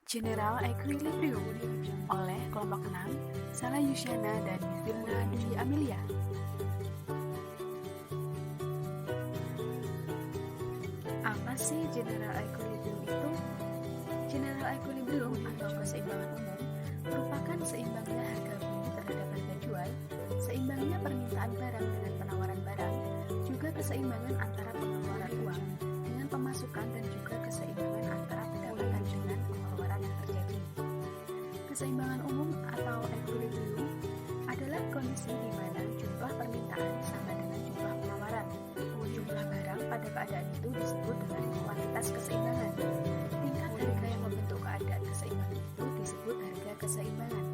General Equilibrium oleh kelompok 6, Sala Yusiana dan Yufilna Dwi Amelia. Apa sih General Equilibrium itu? General Equilibrium atau keseimbangan umum merupakan seimbangnya harga beli terhadap harga jual, seimbangnya permintaan barang dengan penawaran barang, juga keseimbangan antara pengeluaran uang dengan pemasukan dan juga keseimbangan antara pendapatan dengan pengeluaran yang terjadi. Keseimbangan umum atau equilibrium adalah kondisi di mana jumlah permintaan sama dengan jumlah penawaran. Jumlah barang pada keadaan itu disebut dengan kuantitas keseimbangan. Tingkat harga yang membentuk keadaan keseimbangan itu disebut harga keseimbangan.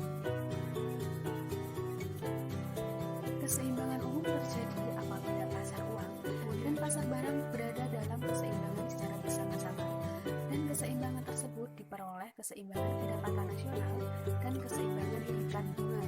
Keseimbangan umum terjadi apabila pasar uang dan pasar barang berada dalam keseimbangan secara bersama-sama, dan keseimbangan tersebut diperoleh keseimbangan pendapatan nasional dan keseimbangan tingkat bunga.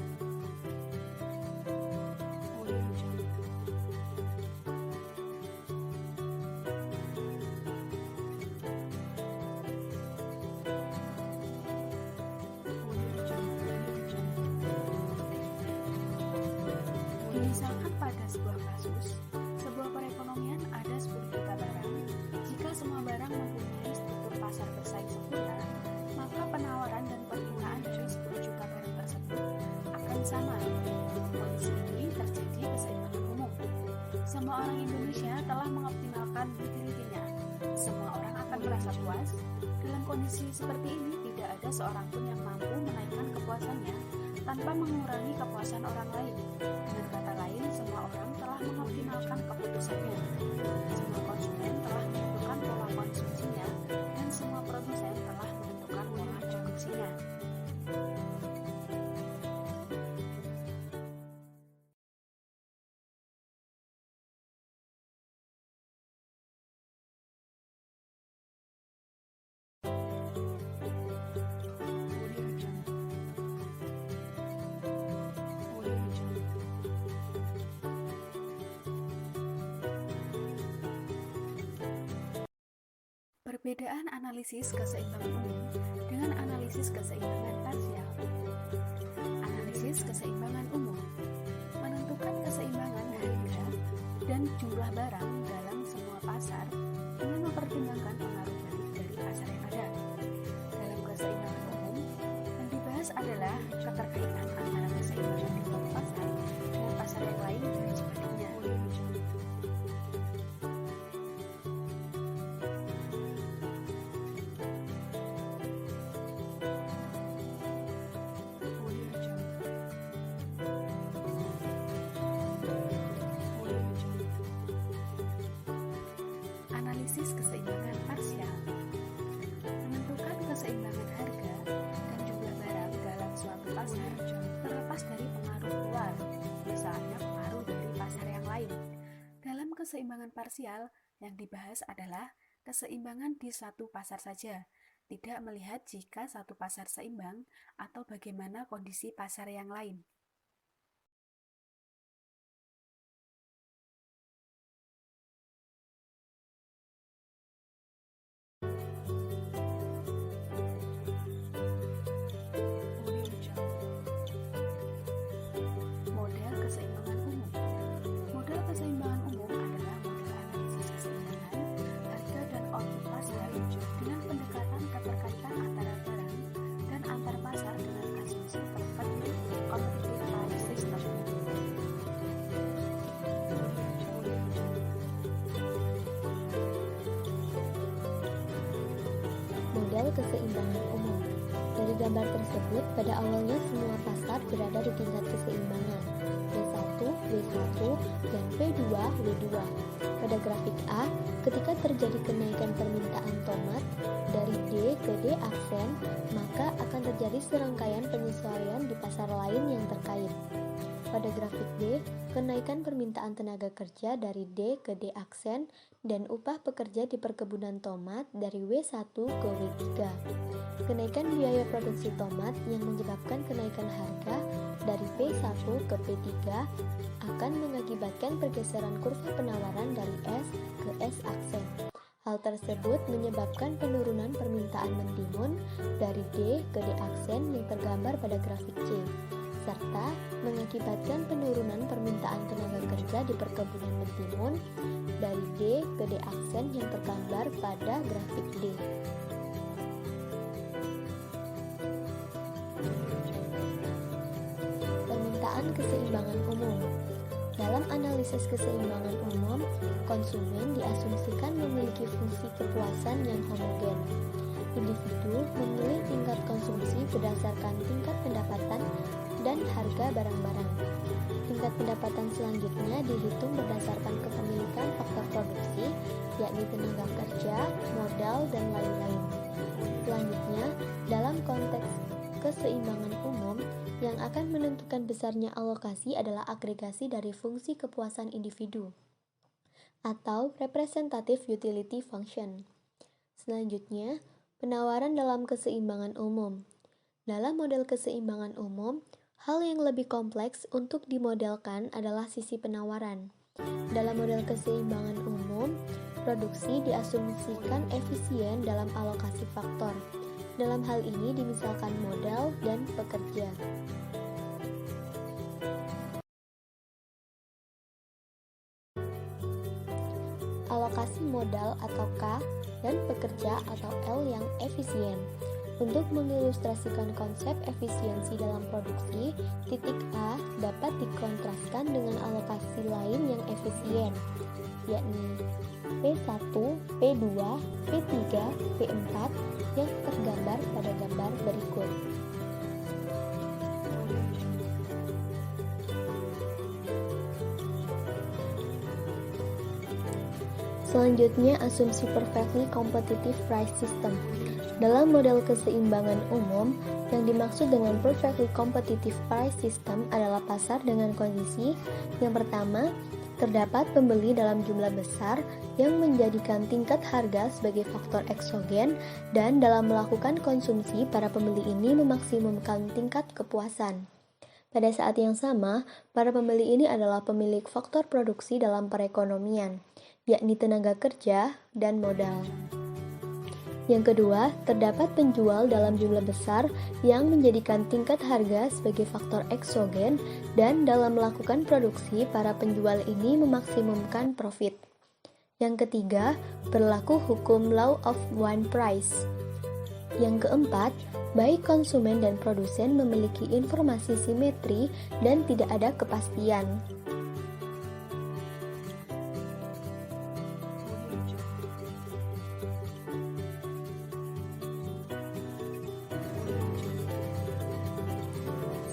Misalkan pada sebuah kasus, sebuah perekonomian ada 10 juta barang. Jika semua barang mempunyai struktur pasar bersaing sempurna, maka penawaran dan permintaan dari 10 juta barang tersebut akan sama. Kondisi ini terjadi keseimbangan umum. Semua orang Indonesia telah mengoptimalkan utility-nya. Semua orang akan merasa puas. Dalam kondisi seperti ini, tidak ada seorang pun yang mampu menaikkan kepuasannya tanpa mengurangi kepuasan orang lain. Dengan kata lain, semua orang telah mengoptimalkan keputusannya. Semua konsumen telah menentukan pola konsumsinya, dan semua produsen telah menentukan pola produksinya. Perbedaan analisis keseimbangan umum dengan analisis keseimbangan parsial. Analisis keseimbangan umum menentukan keseimbangan harga dan jumlah barang dalam semua pasar dengan mempertimbangkan pengaruh balik dari pasar yang ada. Dalam keseimbangan umum, yang dibahas adalah keterkaitan antara keseimbangan di suatu pasar dengan pasar yang lain dan sebagainya. Analisis keseimbangan parsial menentukan keseimbangan harga dan jumlah barang dalam suatu pasar terlepas dari pengaruh luar, misalnya pengaruh dari pasar yang lain. Dalam keseimbangan parsial, yang dibahas adalah keseimbangan di satu pasar saja, tidak melihat jika satu pasar seimbang atau bagaimana kondisi pasar yang lain. Model keseimbangan umum. Model keseimbangan umum adalah model analisis keseimbangan harga dan output pasar dengan pendekatan keterkaitan antara barang dan antar pasar dengan asumsi perfect competitive price system. Model keseimbangan umum. Dari gambar tersebut, pada awalnya semua pasar berada di tingkat keseimbangan W1, W1, dan W2, W2. Pada grafik A, ketika terjadi kenaikan permintaan tomat dari D ke D aksen, maka akan terjadi serangkaian penyesuaian di pasar lain yang terkait. Pada grafik D, kenaikan permintaan tenaga kerja dari D ke D aksen dan upah pekerja di perkebunan tomat dari W1 ke W3. Kenaikan biaya produksi tomat yang menyebabkan kenaikan harga dari P1 ke P3 akan mengakibatkan pergeseran kurva penawaran dari S ke S aksen. Hal tersebut menyebabkan penurunan permintaan mentimun dari D ke D aksen yang tergambar pada grafik C, serta mengakibatkan penurunan permintaan tenaga kerja di perkebunan mentimun dari D ke D aksen yang tergambar pada grafik D. Permintaan keseimbangan umum. Dalam analisis keseimbangan umum, konsumen diasumsikan memiliki fungsi kepuasan yang homogen. Individu memilih tingkat konsumsi berdasarkan tingkat pendapatan dan harga barang-barang. Tingkat pendapatan selanjutnya dihitung berdasarkan kepemilikan faktor produksi, yakni tenaga kerja, modal, dan lain-lain. Selanjutnya, dalam konteks keseimbangan umum, yang akan menentukan besarnya alokasi adalah agregasi dari fungsi kepuasan individu atau representative utility function. Selanjutnya, penawaran dalam keseimbangan umum. Dalam model keseimbangan umum, hal yang lebih kompleks untuk dimodelkan adalah sisi penawaran. Dalam model keseimbangan umum, produksi diasumsikan efisien dalam alokasi faktor. Dalam hal ini dimisalkan modal dan pekerja. Alokasi modal atau K dan pekerja atau L yang efisien. Untuk mengilustrasikan konsep efisiensi dalam produksi, titik A dapat dikontraskan dengan alokasi lain yang efisien, yakni P1, P2, P3, P4 yang tergambar pada gambar berikut. Selanjutnya, asumsi perfectly competitive price system. Dalam model keseimbangan umum, yang dimaksud dengan perfectly competitive price system adalah pasar dengan kondisi yang pertama, terdapat pembeli dalam jumlah besar yang menjadikan tingkat harga sebagai faktor eksogen, dan dalam melakukan konsumsi, para pembeli ini memaksimumkan tingkat kepuasan. Pada saat yang sama, para pembeli ini adalah pemilik faktor produksi dalam perekonomian, yakni tenaga kerja dan modal. Yang kedua, terdapat penjual dalam jumlah besar yang menjadikan tingkat harga sebagai faktor eksogen, dan dalam melakukan produksi, para penjual ini memaksimumkan profit. Yang ketiga, berlaku hukum law of one price. Yang keempat, baik konsumen dan produsen memiliki informasi simetri dan tidak ada kepastian.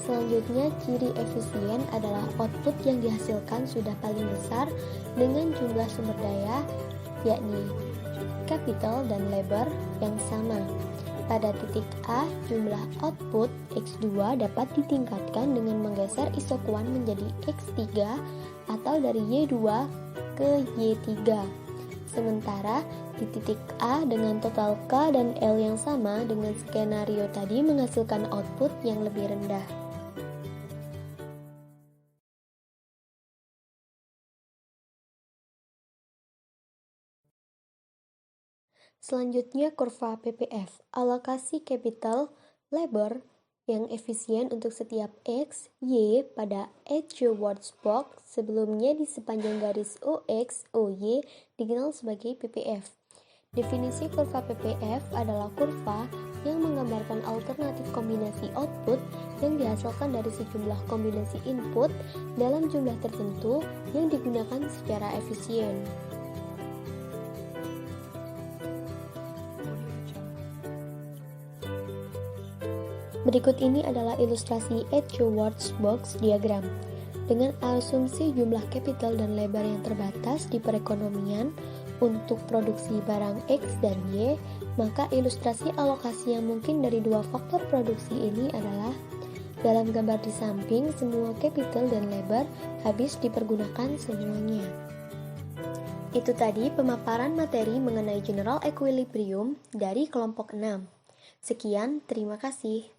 Selanjutnya, ciri efisien adalah output yang dihasilkan sudah paling besar dengan jumlah sumber daya, yakni capital dan labor yang sama. Pada titik A, jumlah output X2 dapat ditingkatkan dengan menggeser isokuan menjadi X3 atau dari Y2 ke Y3. Sementara di titik A dengan total K dan L yang sama dengan skenario tadi menghasilkan output yang lebih rendah. Selanjutnya, kurva PPF, alokasi capital labor yang efisien untuk setiap X, Y pada Edgeworth box sebelumnya di sepanjang garis OX, OY dikenal sebagai PPF. Definisi kurva PPF adalah kurva yang menggambarkan alternatif kombinasi output yang dihasilkan dari sejumlah kombinasi input dalam jumlah tertentu yang digunakan secara efisien. Berikut ini adalah ilustrasi Edgeworth box diagram. Dengan asumsi jumlah capital dan labor yang terbatas di perekonomian untuk produksi barang X dan Y, maka ilustrasi alokasi yang mungkin dari dua faktor produksi ini adalah dalam gambar di samping, semua capital dan labor habis dipergunakan semuanya. Itu tadi pemaparan materi mengenai general equilibrium dari kelompok 6. Sekian, terima kasih.